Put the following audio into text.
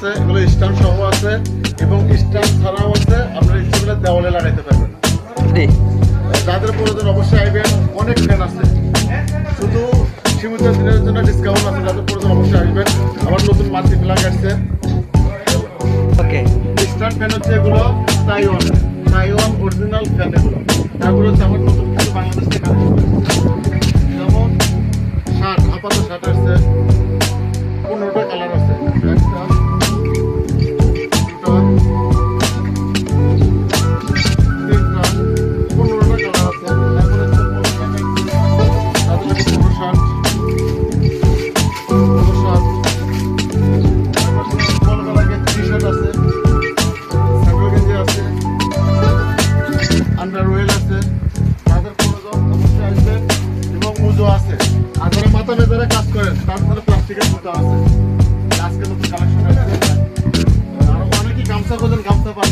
আছে, এগুলো স্ট্যান্ড সহ আছে এবং স্ট্যান্ড ছাড়াও আছে। আপনারা ইচ্ছেগুলো দেওয়ালে লাগাইতে পারবেন। জি, যাদের প্রয়োজন অবশ্যই আইবেন। অনেক ফ্যান আছে, শুধু সীমিত দিনের জন্য ডিসকাউন্ট আছে। যাদের প্রয়োজন অবশ্যই আসবেন। আবার নতুন মাল্টি প্লাগ আসছে। ওকে। স্ট্যান্ড ফ্যান হচ্ছে এগুলো তাইওয়ান অরিজিনাল ফ্যান। এগুলো তারপরে হচ্ছে আমার নতুন কিছু বাংলাদেশ থেকে আসছে, যেমন শার্ট, আপাতত শার্ট আসছে 15টা কালার আছে। একটা, দুটা, তিনটা, 15টা কালার আছে। তারপরে হচ্ছে পলো শার্ট, পলো কালার টি-শার্ট আছে, স্যান্ডেল গেঞ্জি আছে, আন্ডারওয়্যার আছে। তাদের প্রয়োজন অবশ্যই আসবেন। এবং মুজো আছে। আর যারা মাথা বেজারে কাজ করেন তার জন্য প্লাস্টিকের জুতা আছে। আজকে নতুন কালেকশন আছে। আর অনেকেই গামছা খোঁজেন, গামছা পান